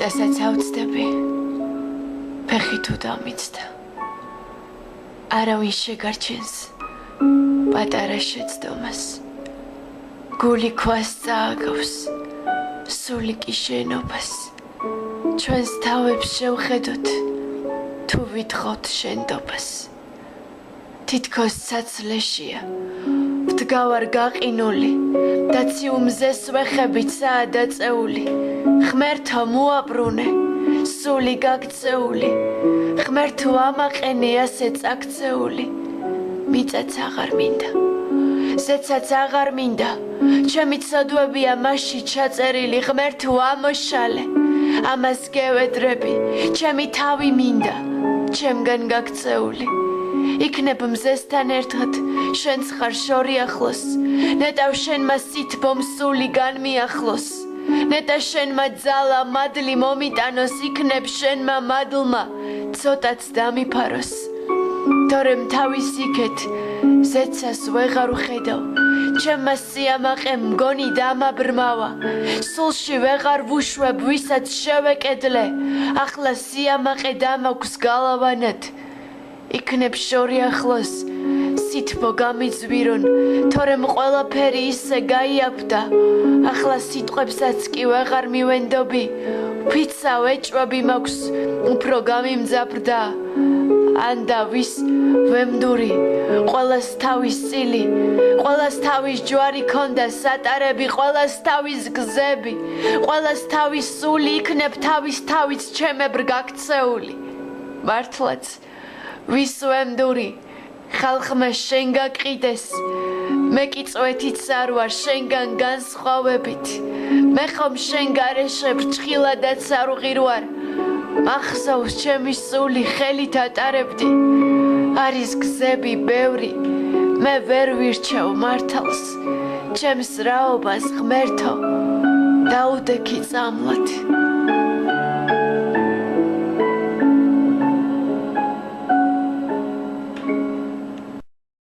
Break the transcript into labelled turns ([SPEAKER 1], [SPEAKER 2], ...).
[SPEAKER 1] როდესაც ავწდები ფეხი თუ დამიცდა არავინ შეგარჩენს პატარა შეცდომას გული ქვას წააგავს სული კი შენობას ჩვენს თავებს შევხედოთ თუ ვითხოვთ შენდობას თითქოს საცლეშია ვდგავარ გაყინული და ციუმზეს ვეხებით საადაწეული ღმერთო მოაბრუნე სული გაქცეული ღმერთო ამაყენე ასე წაქცეული მიწაც აღარ მინდა ზეცაც აღარ მინდა ჩემი ცოდვებია მასში ჩაწერილი ღმერთო ამოშალე ამას გევედრები ჩემი თავი მინდა ჩემგან გაქცეული იქნებ მზესთან ერთად შენც ხარ შორი ახლოს ნეტავ შენმა სითბომ სული განმიახლოს ნეტა შენმა ძალა მადლი მომიტანოს იქნებ შენმა მადლმა ცოტაც დამიფაროს თორემ თავის იქეთ ზეცას ვეღარ ვხედავ ჩემმა სიამაყემ მგონი დამაბრმავა სულში ვეღარ ვუშვებ ვისაც შევეკედლე ახლა სიამაყე დამაქვს გალავანად იქნებ შორი ახლოს სითბო გამიძვირონ თორემ ყველაფერი ისე გაიაფდა ახლა სიტყვებსაც კი ვეღარ მივენდობი ფიცა ვეჭვები მაქვს უფრო გამიმძაფრდა ანდა ვის ვემდური ყველას თავის წილი ყველას თავის ჯვარი ქონდა სატარები ყველას თავის გზები ყველას თავის სული იქნებ თავის თავის ჩემებრ გაქცეული მართლაც ვის ვემდური ხალხმა შენ გაკიდეს მე კი წვეთით არ ვარ შენგან განსხვავებით მე ხომ შენ გარეშე ფრჩხილადაც არ ვღირვარ მახსოვს ჩემი სული ხელით ატარებდი არის გზები ბევრი მე ვერ ვირჩევ მართალს ჩემს რაობას ღმერთო დაუდექი წამლად